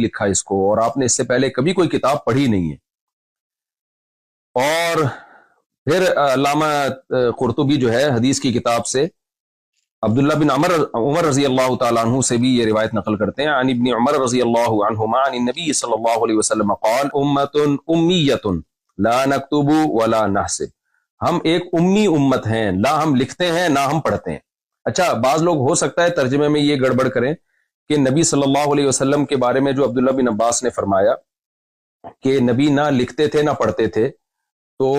لکھا اس کو، اور آپ نے اس سے پہلے کبھی کوئی کتاب پڑھی نہیں ہے۔ اور پھر علامہ قرطبی جو ہے حدیث کی کتاب سے عبداللہ بن عمر رضی اللہ تعالیٰ عنہ سے بھی یہ روایت نقل کرتے ہیں، عن ابن عمر رضی اللہ عنہما عن النبی صلی اللہ علیہ وسلم قال امت امیت لا نکتب ولا نحسب، ہم ایک امی امت ہیں، نہ ہم لکھتے ہیں نہ ہم پڑھتے ہیں۔ اچھا، بعض لوگ ہو سکتا ہے ترجمے میں یہ گڑبڑ کریں کہ نبی صلی اللہ علیہ وسلم کے بارے میں جو عبداللہ بن عباس نے فرمایا کہ نبی نہ لکھتے تھے نہ پڑھتے تھے، تو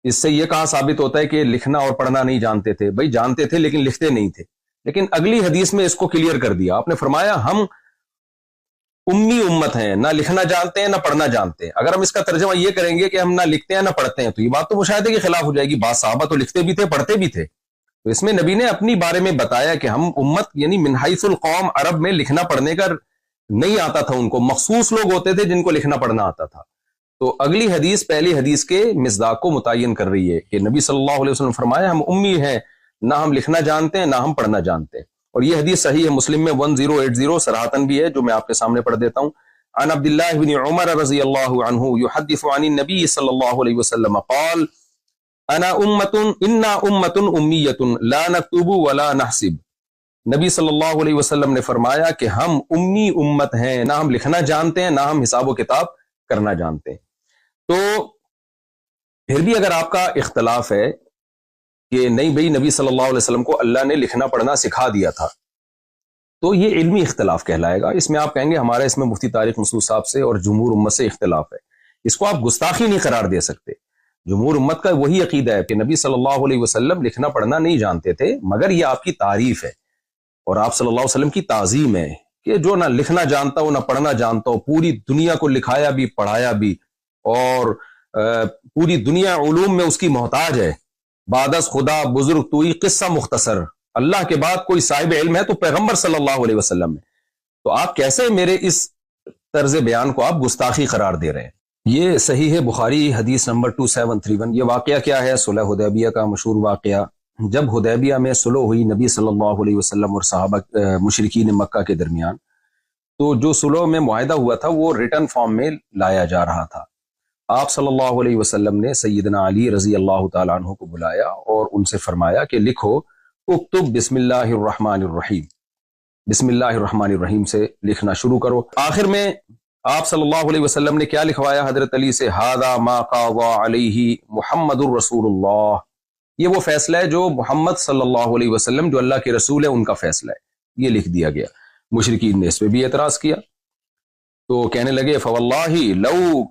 اس سے یہ کہاں ثابت ہوتا ہے کہ لکھنا اور پڑھنا نہیں جانتے تھے؟ بھائی جانتے تھے لیکن لکھتے نہیں تھے۔ لیکن اگلی حدیث میں اس کو کلیئر کر دیا، آپ نے فرمایا ہم امی امت ہیں، نہ لکھنا جانتے ہیں نہ پڑھنا جانتے ہیں۔ اگر ہم اس کا ترجمہ یہ کریں گے کہ ہم نہ لکھتے ہیں نہ پڑھتے ہیں، تو یہ بات تو مشاہدے کے خلاف ہو جائے گی۔ بعض صحابہ تو لکھتے بھی تھے پڑھتے بھی تھے، تو اس میں نبی نے اپنی بارے میں بتایا کہ ہم امت یعنی من حیث القوم، عرب میں لکھنا پڑھنے کا نہیں آتا تھا ان کو، مخصوص لوگ ہوتے تھے جن کو لکھنا پڑھنا آتا تھا۔ تو اگلی حدیث پہلی حدیث کے مصداق کو متعین کر رہی ہے کہ نبی صلی اللہ علیہ وسلم فرمایا ہم امی ہیں، نہ ہم لکھنا جانتے ہیں نہ ہم پڑھنا جانتے ہیں۔ اور یہ حدیث صحیح ہے، مسلم میں 1080 صراحتاً بھی ہے، جو میں آپ کے سامنے پڑھ دیتا ہوں۔ عن عبداللہ بن عمر رضی اللہ عنہ یحدث عن النبی صلی اللہ علیہ وسلم قال انا امت امیت لا نکتب ولا نحسب، نبی صلی اللہ علیہ وسلم نے فرمایا کہ ہم امی امت ہیں، نہ ہم لکھنا جانتے ہیں نہ ہم حساب و کتاب کرنا جانتے ہیں۔ تو پھر بھی اگر آپ کا اختلاف ہے کہ نہیں بھئی نبی صلی اللہ علیہ وسلم کو اللہ نے لکھنا پڑھنا سکھا دیا تھا، تو یہ علمی اختلاف کہلائے گا۔ اس میں آپ کہیں گے ہمارا اس میں مفتی طارق مسعود صاحب سے اور جمہور امت سے اختلاف ہے، اس کو آپ گستاخی نہیں قرار دے سکتے۔ جمہور امت کا وہی عقیدہ ہے کہ نبی صلی اللہ علیہ وسلم لکھنا پڑھنا نہیں جانتے تھے، مگر یہ آپ کی تعریف ہے اور آپ صلی اللہ علیہ وسلم کی تعظیم ہے کہ جو نہ لکھنا جانتا ہو نہ پڑھنا جانتا ہو، پوری دنیا کو لکھایا بھی پڑھایا بھی، اور پوری دنیا علوم میں اس کی محتاج ہے۔ بعد از خدا بزرگ توئی قصہ مختصر، اللہ کے بعد کوئی صاحب علم ہے تو پیغمبر صلی اللہ علیہ وسلم ہے۔ تو آپ کیسے میرے اس طرز بیان کو آپ گستاخی قرار دے رہے ہیں؟ یہ صحیح ہے بخاری حدیث نمبر 2731۔ یہ واقعہ کیا ہے؟ صلح حدیبیہ کا مشہور واقعہ۔ جب حدیبیہ میں صلح ہوئی نبی صلی اللہ علیہ وسلم اور صحابہ مشرکین مکہ کے درمیان، تو جو صلح میں معاہدہ ہوا تھا وہ ریٹن فارم میں لایا جا رہا تھا۔ آپ صلی اللہ علیہ وسلم نے سیدنا علی رضی اللہ تعالیٰ عنہ کو بلایا اور ان سے فرمایا کہ لکھو اکتب بسم اللہ الرحمن الرحیم، بسم اللہ الرحمن الرحیم سے لکھنا شروع کرو۔ آخر میں آپ صلی اللہ علیہ وسلم نے کیا لکھوایا حضرت علی سے؟ ھذا ما قضى علیہ محمد الرسول اللہ، یہ وہ فیصلہ ہے جو محمد صلی اللہ علیہ وسلم جو اللہ کے رسول ہے ان کا فیصلہ ہے، یہ لکھ دیا گیا۔ مشرکین نے اس پہ بھی اعتراض کیا، تو کہنے لگے فواللہ لو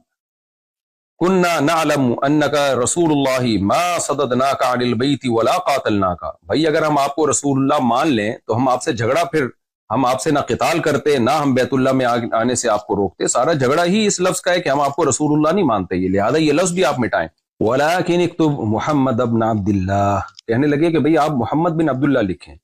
كنا نعلم انك رسول اللہ ما صددناك عن البيت ولا قاتلناك، بھائی اگر ہم آپ کو رسول اللہ مان لیں تو ہم آپ سے جھگڑا، پھر ہم آپ سے نہ قتال کرتے نہ ہم بیت اللہ میں آنے سے آپ کو روکتے۔ سارا جھگڑا ہی اس لفظ کا ہے کہ ہم آپ کو رسول اللہ نہیں مانتے، یہ لہذا یہ لفظ بھی آپ مٹائیں۔ ولكن اكتب محمد ابن عبد اللہ، کہنے لگے کہ بھئی آپ محمد بن عبداللہ لکھیں۔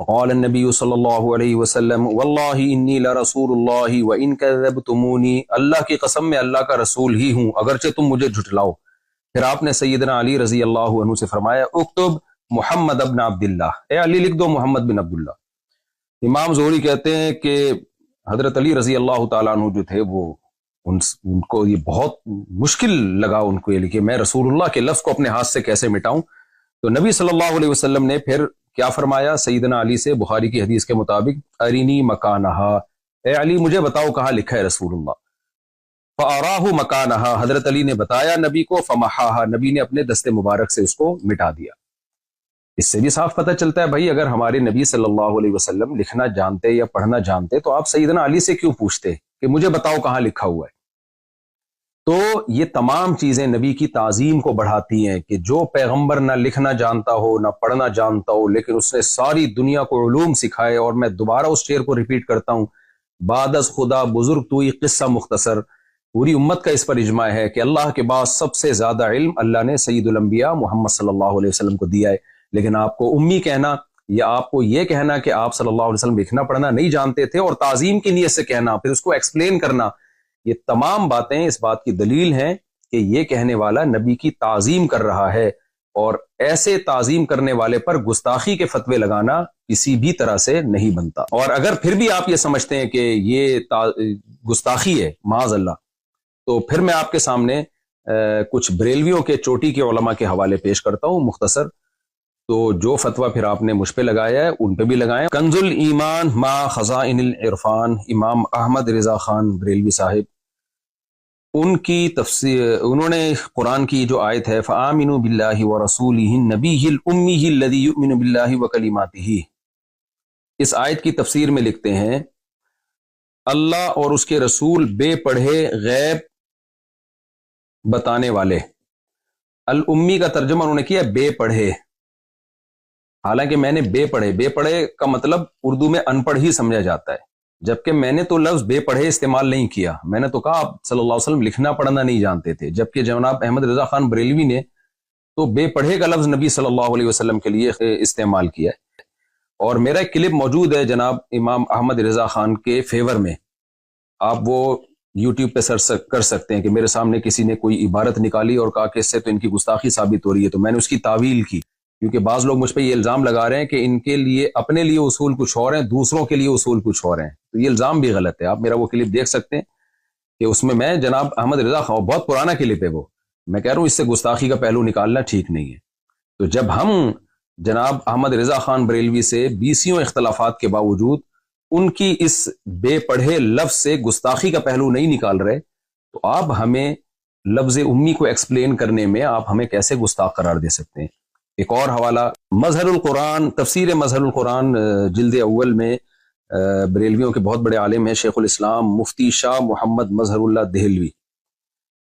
فقال النبی صلی اللہ علیہ وسلم واللہ انی لرسول اللہ وان کذبتمونی، اللہ کی قسم میں اللہ کا رسول ہی ہوں اگرچہ تم مجھے جھٹلاؤ۔ پھر آپ نے سیدنا علی رضی اللہ عنہ سے فرمایا اکتب محمد ابن عبداللہ، اے علی لکھ دو محمد بن عبداللہ۔ امام زہری کہتے ہیں کہ حضرت علی رضی اللہ تعالیٰ عنہ جو تھے وہ ان کو یہ بہت مشکل لگا، ان کو یہ لکھے میں رسول اللہ کے لفظ کو اپنے ہاتھ سے کیسے مٹاؤں۔ تو نبی صلی اللہ علیہ وسلم نے پھر کیا فرمایا سیدنا علی سے؟ بخاری کی حدیث کے مطابق ارینی مکانہا، اے علی مجھے بتاؤ کہاں لکھا ہے رسول اللہ۔ فاراہ مکانہا، حضرت علی نے بتایا نبی کو، فمحاہا، نبی نے اپنے دست مبارک سے اس کو مٹا دیا۔ اس سے بھی صاف پتہ چلتا ہے بھائی اگر ہمارے نبی صلی اللہ علیہ وسلم لکھنا جانتے یا پڑھنا جانتے تو آپ سیدنا علی سے کیوں پوچھتے کہ مجھے بتاؤ کہاں لکھا ہوا ہے؟ تو یہ تمام چیزیں نبی کی تعظیم کو بڑھاتی ہیں کہ جو پیغمبر نہ لکھنا جانتا ہو نہ پڑھنا جانتا ہو لیکن اس نے ساری دنیا کو علوم سکھائے، اور میں دوبارہ اس شعر کو ریپیٹ کرتا ہوں، بعد از خدا بزرگ توئی قصہ مختصر، پوری امت کا اس پر اجماع ہے کہ اللہ کے بعد سب سے زیادہ علم اللہ نے سید الانبیاء محمد صلی اللہ علیہ وسلم کو دیا ہے، لیکن آپ کو امی کہنا یا آپ کو یہ کہنا کہ آپ صلی اللہ علیہ وسلم لکھنا پڑھنا نہیں جانتے تھے اور تعظیم کی نیت سے کہنا، پھر اس کو ایکسپلین کرنا، یہ تمام باتیں اس بات کی دلیل ہیں کہ یہ کہنے والا نبی کی تعظیم کر رہا ہے اور ایسے تعظیم کرنے والے پر گستاخی کے فتوے لگانا کسی بھی طرح سے نہیں بنتا. اور اگر پھر بھی آپ یہ سمجھتے ہیں کہ یہ گستاخی ہے معاذ اللہ، تو پھر میں آپ کے سامنے کچھ بریلویوں کے چوٹی کے علماء کے حوالے پیش کرتا ہوں مختصر. تو جو فتویٰ پھر آپ نے مجھ پہ لگایا ہے ان پہ بھی لگائیں. کنز الایمان ما خزائن العرفان، امام احمد رضا خان بریلوی صاحب، ان کی تفسیر، انہوں نے قرآن کی جو آیت ہے فآمنوا باللہ ورسولہ النبی الامی الذی یؤمن باللہ وکلماتہ، اس آیت کی تفسیر میں لکھتے ہیں اللہ اور اس کے رسول بے پڑھے غیب بتانے والے. الامی کا ترجمہ انہوں نے کیا بے پڑھے، حالانکہ میں نے بے پڑھے کا مطلب اردو میں ان پڑھ ہی سمجھا جاتا ہے، جبکہ میں نے تو لفظ بے پڑھے استعمال نہیں کیا. میں نے تو کہا آپ صلی اللہ علیہ وسلم لکھنا پڑھنا نہیں جانتے تھے، جبکہ جناب احمد رضا خان بریلوی نے تو بے پڑھے کا لفظ نبی صلی اللہ علیہ وسلم کے لیے استعمال کیا ہے. اور میرا ایک کلپ موجود ہے جناب امام احمد رضا خان کے فیور میں، آپ وہ یوٹیوب پہ سرچ کر سکتے ہیں کہ میرے سامنے کسی نے کوئی عبارت نکالی اور کہا کہ اس سے تو ان کی گستاخی ثابت ہو رہی ہے، تو میں نے اس کی تعویل کی. کیونکہ بعض لوگ مجھ پہ یہ الزام لگا رہے ہیں کہ ان کے لیے اپنے لیے اصول کچھ اور ہیں، دوسروں کے لیے اصول کچھ اور ہیں، تو یہ الزام بھی غلط ہے. آپ میرا وہ کلپ دیکھ سکتے ہیں کہ اس میں جناب احمد رضا خان، بہت پرانا کلپ ہے وہ، میں کہہ رہا ہوں اس سے گستاخی کا پہلو نکالنا ٹھیک نہیں ہے. تو جب ہم جناب احمد رضا خان بریلوی سے بیسیوں اختلافات کے باوجود ان کی اس بے پڑھے لفظ سے گستاخی کا پہلو نہیں نکال رہے، تو آپ ہمیں لفظ امی کو ایکسپلین کرنے میں آپ ہمیں کیسے گستاخ قرار دے سکتے ہیں؟ ایک اور حوالہ مظہر القرآن، تفسیر مظہر القرآن جلد اول میں بریلویوں کے بہت بڑے عالم ہیں شیخ الاسلام مفتی شاہ محمد مظہر اللہ دہلوی،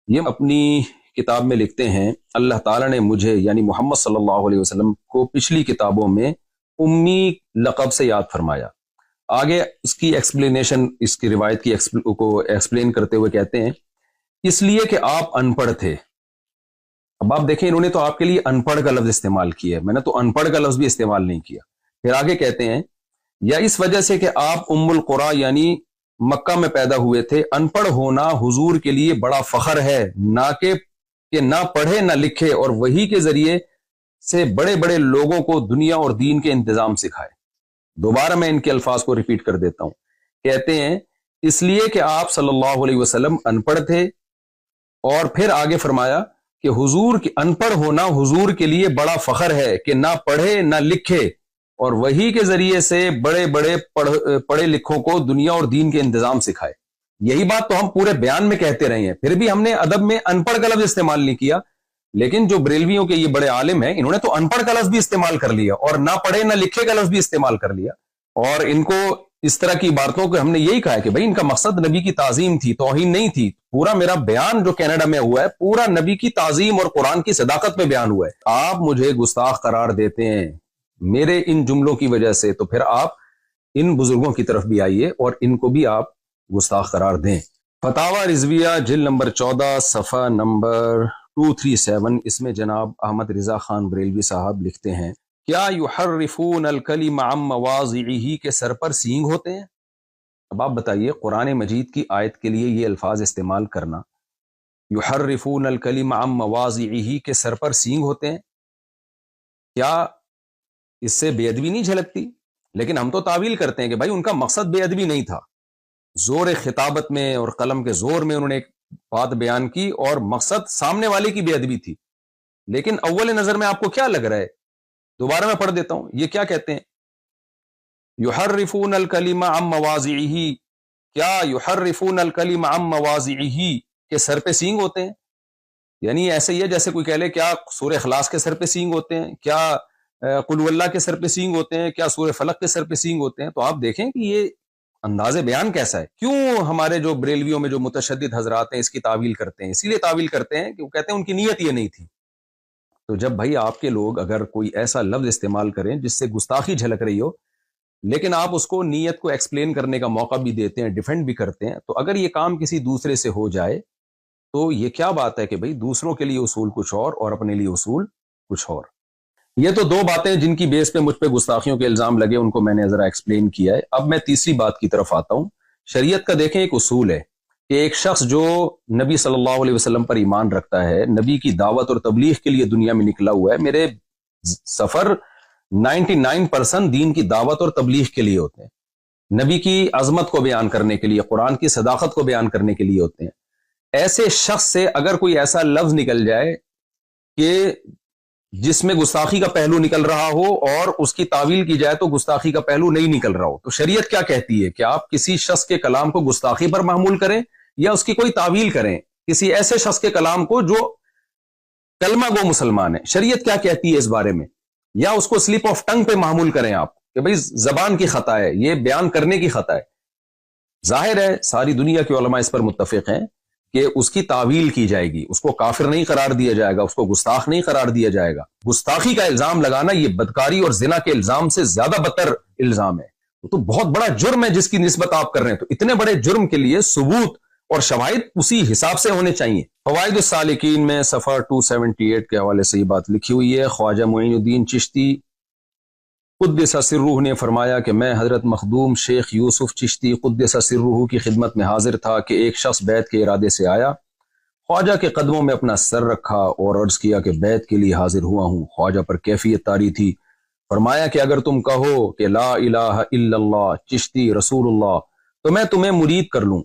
یہ اپنی کتاب میں لکھتے ہیں اللہ تعالیٰ نے مجھے یعنی محمد صلی اللہ علیہ وسلم کو پچھلی کتابوں میں امی لقب سے یاد فرمایا. آگے اس کی ایکسپلینیشن، اس کی روایت کی کو ایکسپلین کرتے ہوئے کہتے ہیں اس لیے کہ آپ ان پڑھ تھے. اب آپ دیکھیں انہوں نے تو آپ کے لیے ان پڑھ کا لفظ استعمال کیا ہے، میں نے تو ان پڑھ کا لفظ بھی استعمال نہیں کیا. پھر آگے کہتے ہیں یا اس وجہ سے کہ آپ ام القریٰ یعنی مکہ میں پیدا ہوئے تھے، ان پڑھ ہونا حضور کے لیے بڑا فخر ہے، نہ کہ نہ پڑھے نہ لکھے اور وہی کے ذریعے سے بڑے بڑے لوگوں کو دنیا اور دین کے انتظام سکھائے. دوبارہ میں ان کے الفاظ کو ریپیٹ کر دیتا ہوں. کہتے ہیں اس لیے کہ آپ صلی اللہ علیہ وسلم ان پڑھ تھے، اور پھر آگے فرمایا کہ حضور کی ان پڑھ ہونا حضور کے لیے بڑا فخر ہے کہ نہ پڑھے نہ لکھے اور وہی کے ذریعے سے بڑے بڑے پڑھے لکھوں کو دنیا اور دین کے انتظام سکھائے. یہی بات تو ہم پورے بیان میں کہتے رہے ہیں، پھر بھی ہم نے ادب میں ان پڑھ کا لفظ استعمال نہیں کیا. لیکن جو بریلویوں کے یہ بڑے عالم ہیں انہوں نے تو ان پڑھ کا لفظ بھی استعمال کر لیا اور نہ پڑھے نہ لکھے کا لفظ بھی استعمال کر لیا. اور ان کو اس طرح کی باتوں کو ہم نے یہی کہا ہے کہ بھائی ان کا مقصد نبی کی تعظیم تھی، توہین نہیں تھی. پورا میرا بیان جو کینیڈا میں ہوا ہے پورا نبی کی تعظیم اور قرآن کی صداقت پہ بیان ہوا ہے. آپ مجھے گستاخ قرار دیتے ہیں میرے ان جملوں کی وجہ سے، تو پھر آپ ان بزرگوں کی طرف بھی آئیے اور ان کو بھی آپ گستاخ قرار دیں. فتاوی رضویہ جلد نمبر 14 صفحہ نمبر 237، اس میں جناب احمد رضا خان بریلوی صاحب لکھتے ہیں کیا یحرفون الکلم عن مواضعہ کے سر پر سینگ ہوتے ہیں؟ اب آپ بتائیے قرآن مجید کی آیت کے لیے یہ الفاظ استعمال کرنا، یحرفون الکلم عن مواضعہ کے سر پر سینگ ہوتے ہیں، کیا اس سے بے ادبی نہیں جھلکتی؟ لیکن ہم تو تعویل کرتے ہیں کہ بھائی ان کا مقصد بے ادبی نہیں تھا، زور خطابت میں اور قلم کے زور میں انہوں نے ایک بات بیان کی اور مقصد سامنے والے کی بے ادبی تھی. لیکن اول نظر میں آپ کو کیا لگ رہا ہے؟ دوبارہ میں پڑھ دیتا ہوں، یہ کیا کہتے ہیں یحرفون الکلم عن مواضعہ، کیا یحرفون الکلم عن مواضعہ کے سر پہ سینگ ہوتے ہیں؟ یعنی ایسے ہی ہے جیسے کوئی کہہ لے کیا سورہ اخلاص کے سر پہ سینگ ہوتے ہیں، کیا قل اللہ کے سر پہ سینگ ہوتے ہیں، کیا سورہ فلق کے سر پہ سینگ ہوتے ہیں. تو آپ دیکھیں کہ یہ انداز بیان کیسا ہے. کیوں ہمارے جو بریلویوں میں جو متشدد حضرات ہیں اس کی تعویل کرتے ہیں؟ اسی لیے تعویل کرتے ہیں کہ وہ کہتے ہیں ان کی نیت یہ نہیں تھی. تو جب بھائی آپ کے لوگ اگر کوئی ایسا لفظ استعمال کریں جس سے گستاخی جھلک رہی ہو، لیکن آپ اس کو نیت کو ایکسپلین کرنے کا موقع بھی دیتے ہیں، ڈیفینڈ بھی کرتے ہیں، تو اگر یہ کام کسی دوسرے سے ہو جائے تو یہ کیا بات ہے کہ بھئی دوسروں کے لیے اصول کچھ اور اپنے لیے اصول کچھ اور. یہ تو دو باتیں جن کی بیس پہ مجھ پہ گستاخیوں کے الزام لگے ان کو میں نے ذرا ایکسپلین کیا ہے. اب میں تیسری بات کی طرف آتا ہوں. شریعت کا دیکھیں ایک اصول ہے کہ ایک شخص جو نبی صلی اللہ علیہ وسلم پر ایمان رکھتا ہے، نبی کی دعوت اور تبلیغ کے لیے دنیا میں نکلا ہوا ہے. میرے سفر 99% دین کی دعوت اور تبلیغ کے لیے ہوتے ہیں، نبی کی عظمت کو بیان کرنے کے لیے، قرآن کی صداقت کو بیان کرنے کے لیے ہوتے ہیں. ایسے شخص سے اگر کوئی ایسا لفظ نکل جائے کہ جس میں گستاخی کا پہلو نکل رہا ہو اور اس کی تعویل کی جائے تو گستاخی کا پہلو نہیں نکل رہا ہو، تو شریعت کیا کہتی ہے کہ آپ کسی شخص کے کلام کو گستاخی پر محمول کریں یا اس کی کوئی تعویل کریں، کسی ایسے شخص کے کلام کو جو کلمہ گو مسلمان ہے. شریعت کیا کہتی ہے اس بارے میں؟ یا اس کو سلپ آف ٹنگ پہ محمول کریں آپ کہ بھئی زبان کی خطا ہے، یہ بیان کرنے کی خطا ہے. ظاہر ہے ساری دنیا کے علماء اس پر متفق ہیں کہ اس کی تعویل کی جائے گی، اس کو کافر نہیں قرار دیا جائے گا، اس کو گستاخ نہیں قرار دیا جائے گا. گستاخی کا الزام لگانا یہ بدکاری اور زنا کے الزام سے زیادہ بدتر الزام ہے. تو بہت بڑا جرم ہے جس کی نسبت آپ کر رہے ہیں. تو اتنے بڑے جرم کے لیے ثبوت اور شواہد اسی حساب سے ہونے چاہیے. فوائد السالکین میں صفحہ 278 کے حوالے سے یہ بات لکھی ہوئی ہے. خواجہ معین الدین چشتی قدس سرہ نے فرمایا کہ میں حضرت مخدوم شیخ یوسف چشتی قدس سرہ کی خدمت میں حاضر تھا کہ ایک شخص بیعت کے ارادے سے آیا. خواجہ کے قدموں میں اپنا سر رکھا اور عرض کیا کہ بیعت کے لیے حاضر ہوا ہوں. خواجہ پر کیفیت طاری تھی. فرمایا کہ اگر تم کہو کہ لا الہ الا اللہ چشتی رسول اللہ تو میں تمہیں مرید کر لوں.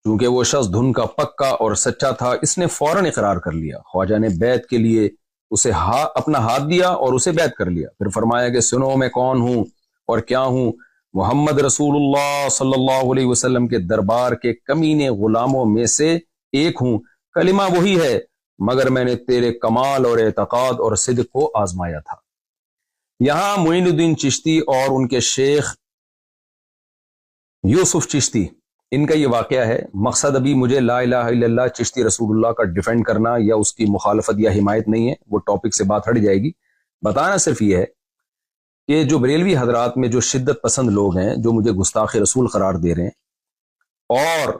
چونکہ وہ شخص دھن کا پکا اور سچا تھا، اس نے فوراً اقرار کر لیا. خواجہ نے بیعت کے لیے اسے اپنا ہاتھ دیا اور اسے بیعت کر لیا. پھر فرمایا کہ سنو میں کون ہوں اور کیا ہوں. محمد رسول اللہ صلی اللہ علیہ وسلم کے دربار کے کمینے غلاموں میں سے ایک ہوں. کلمہ وہی ہے مگر میں نے تیرے کمال اور اعتقاد اور صدق کو آزمایا تھا. یہاں معین الدین چشتی اور ان کے شیخ یوسف چشتی ان کا یہ واقعہ ہے. مقصد ابھی مجھے لا الہ الا اللہ چشتی رسول اللہ کا ڈیفینڈ کرنا یا اس کی مخالفت یا حمایت نہیں ہے، وہ ٹاپک سے بات ہٹ جائے گی. بتانا صرف یہ ہے کہ جو بریلوی حضرات میں جو شدت پسند لوگ ہیں جو مجھے گستاخ رسول قرار دے رہے ہیں، اور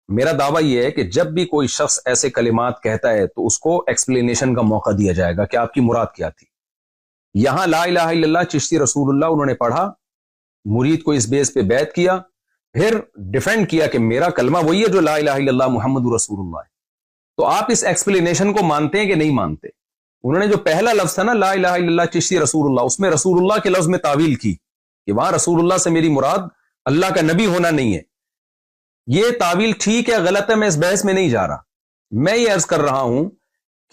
میرا دعویٰ یہ ہے کہ جب بھی کوئی شخص ایسے کلمات کہتا ہے تو اس کو ایکسپلینیشن کا موقع دیا جائے گا کہ آپ کی مراد کیا تھی. یہاں لا الہ الا اللہ چشتی رسول اللہ انہوں نے پڑھا، مرید کو اس بیس پہ بیعت کیا، پھر ڈیفینڈ کیا کہ میرا کلمہ وہی ہے جو لا الہ الا اللہ محمد رسول اللہ ہے. تو آپ اس ایکسپلینیشن کو مانتے ہیں کہ نہیں مانتے؟ انہوں نے جو پہلا لفظ تھا نا لا الہ الا اللہ چشتی رسول اللہ، اس میں رسول اللہ کے لفظ میں تعویل کی کہ وہاں رسول اللہ سے میری مراد اللہ کا نبی ہونا نہیں ہے. یہ تعویل ٹھیک ہے غلط ہے، میں اس بحث میں نہیں جا رہا. میں یہ عرض کر رہا ہوں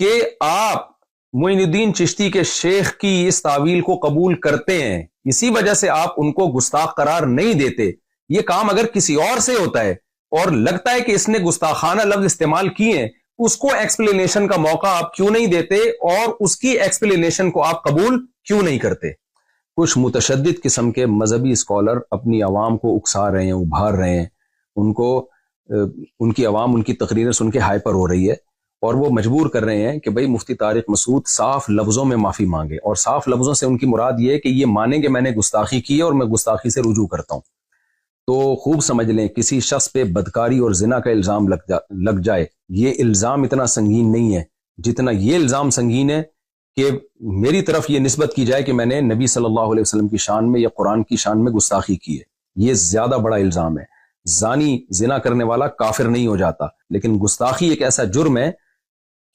کہ آپ معین الدین چشتی کے شیخ کی اس تعویل کو قبول کرتے ہیں، اسی وجہ سے آپ ان کو گستاخ قرار نہیں دیتے. یہ کام اگر کسی اور سے ہوتا ہے اور لگتا ہے کہ اس نے گستاخانہ لفظ استعمال کیے ہیں، اس کو ایکسپلینیشن کا موقع آپ کیوں نہیں دیتے اور اس کی ایکسپلینیشن کو آپ قبول کیوں نہیں کرتے؟ کچھ متشدد قسم کے مذہبی اسکالر اپنی عوام کو اکسا رہے ہیں، ابھار رہے ہیں، ان کی عوام ان کی تقریریں سن کے ہائپر ہو رہی ہے اور وہ مجبور کر رہے ہیں کہ بھئی مفتی طارق مسعود صاف لفظوں میں معافی مانگے. اور صاف لفظوں سے ان کی مراد یہ ہے کہ یہ مانیں کہ میں نے گستاخی کی ہے اور میں گستاخی سے رجوع کرتا ہوں. تو خوب سمجھ لیں کسی شخص پہ بدکاری اور زنا کا الزام لگ جائے، یہ الزام اتنا سنگین نہیں ہے جتنا یہ الزام سنگین ہے کہ میری طرف یہ نسبت کی جائے کہ میں نے نبی صلی اللہ علیہ وسلم کی شان میں یا قرآن کی شان میں گستاخی کی ہے. یہ زیادہ بڑا الزام ہے. زانی زنا کرنے والا کافر نہیں ہو جاتا، لیکن گستاخی ایک ایسا جرم ہے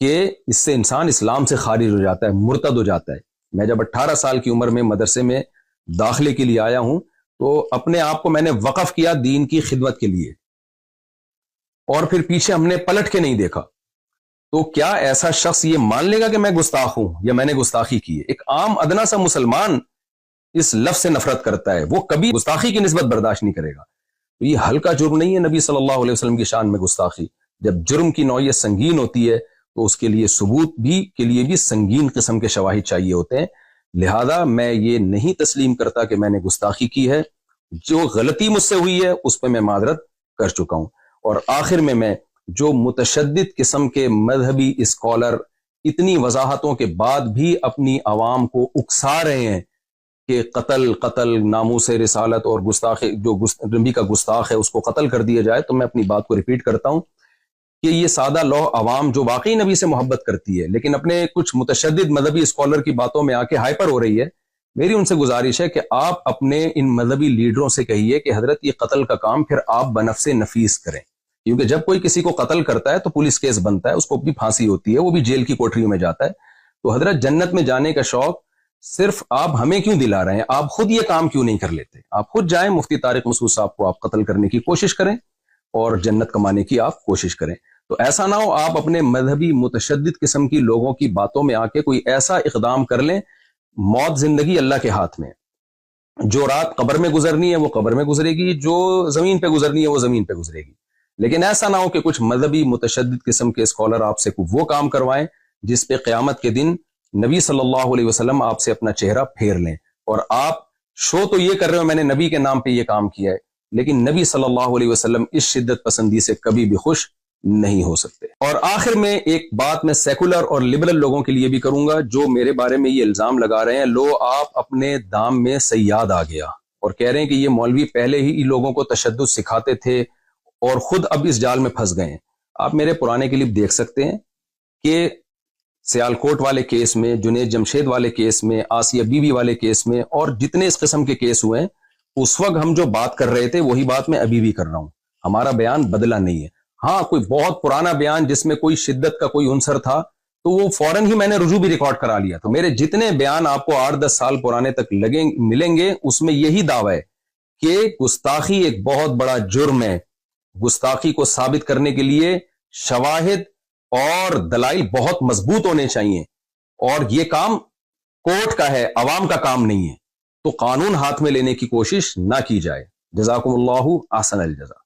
کہ اس سے انسان اسلام سے خارج ہو جاتا ہے، مرتد ہو جاتا ہے. میں جب 18 سال کی عمر میں مدرسے میں داخلے کے لیے آیا ہوں تو اپنے آپ کو میں نے وقف کیا دین کی خدمت کے لیے، اور پھر پیچھے ہم نے پلٹ کے نہیں دیکھا. تو کیا ایسا شخص یہ مان لے گا کہ میں گستاخ ہوں یا میں نے گستاخی کی ہے؟ ایک عام ادنا سا مسلمان اس لفظ سے نفرت کرتا ہے، وہ کبھی گستاخی کی نسبت برداشت نہیں کرے گا. تو یہ ہلکا جرم نہیں ہے نبی صلی اللہ علیہ وسلم کی شان میں گستاخی. جب جرم کی نوعیت سنگین ہوتی ہے تو اس کے لیے ثبوت کے لیے بھی سنگین قسم کے شواہد چاہیے ہوتے ہیں. لہذا میں یہ نہیں تسلیم کرتا کہ میں نے گستاخی کی ہے. جو غلطی مجھ سے ہوئی ہے اس پہ میں معذرت کر چکا ہوں. اور آخر میں جو متشدد قسم کے مذہبی اسکالر اتنی وضاحتوں کے بعد بھی اپنی عوام کو اکسا رہے ہیں کہ قتل ناموس رسالت اور گستاخی، جو نبی کا گستاخ ہے اس کو قتل کر دیا جائے، تو میں اپنی بات کو ریپیٹ کرتا ہوں کہ یہ سادہ لوح عوام جو واقعی نبی سے محبت کرتی ہے لیکن اپنے کچھ متشدد مذہبی اسکالر کی باتوں میں آ کے ہائپر ہو رہی ہے، میری ان سے گزارش ہے کہ آپ اپنے ان مذہبی لیڈروں سے کہیے کہ حضرت یہ قتل کا کام پھر آپ بنفس نفیس کریں، کیونکہ جب کوئی کسی کو قتل کرتا ہے تو پولیس کیس بنتا ہے، اس کو بھی پھانسی ہوتی ہے، وہ بھی جیل کی کوٹریوں میں جاتا ہے. تو حضرت جنت میں جانے کا شوق صرف آپ ہمیں کیوں دلا رہے ہیں؟ آپ خود یہ کام کیوں نہیں کر لیتے؟ آپ خود جائیں، مفتی طارق مسعود صاحب کو آپ قتل کرنے کی کوشش کریں اور جنت کمانے کی آپ کوشش کریں. تو ایسا نہ ہو آپ اپنے مذہبی متشدد قسم کی لوگوں کی باتوں میں آ کے کوئی ایسا اقدام کر لیں. موت زندگی اللہ کے ہاتھ میں، جو رات قبر میں گزرنی ہے وہ قبر میں گزرے گی، جو زمین پہ گزرنی ہے وہ زمین پہ گزرے گی. لیکن ایسا نہ ہو کہ کچھ مذہبی متشدد قسم کے اسکالر آپ سے وہ کام کروائیں جس پہ قیامت کے دن نبی صلی اللہ علیہ وسلم آپ سے اپنا چہرہ پھیر لیں. اور آپ شو تو یہ کر رہے ہو میں نے نبی کے نام پہ یہ کام کیا ہے، لیکن نبی صلی اللہ علیہ وسلم اس شدت پسندی سے کبھی بھی خوش نہیں ہو سکتے. اور آخر میں ایک بات میں سیکولر اور لبرل لوگوں کے لیے بھی کروں گا جو میرے بارے میں یہ الزام لگا رہے ہیں، لو آپ اپنے دام میں سیاد آ گیا، اور کہہ رہے ہیں کہ یہ مولوی پہلے ہی لوگوں کو تشدد سکھاتے تھے اور خود اب اس جال میں پھنس گئے ہیں. آپ میرے پرانے کلپ دیکھ سکتے ہیں کہ سیالکوٹ والے کیس میں، جنید جمشید والے کیس میں، آسیہ بی بی والے کیس میں، اور جتنے اس قسم کے کیس ہوئے ہیں، اس وقت ہم جو بات کر رہے تھے وہی بات میں ابھی بھی کر رہا ہوں. ہمارا بیان بدلا نہیں ہے. ہاں کوئی بہت پرانا بیان جس میں کوئی شدت کا کوئی عنصر تھا تو وہ فوراً ہی میں نے رجوع بھی ریکارڈ کرا لیا. تو میرے جتنے بیان آپ کو 8-10 سال پرانے تک ملیں گے، اس میں یہی دعویٰ ہے کہ گستاخی ایک بہت بڑا جرم ہے. گستاخی کو ثابت کرنے کے لیے شواہد اور دلائل بہت مضبوط ہونے چاہیے، اور یہ کام کورٹ کا ہے، عوام کا کام نہیں ہے. تو قانون ہاتھ میں لینے کی کوشش نہ کی جائے. جزاکم اللہ احسن الجزا.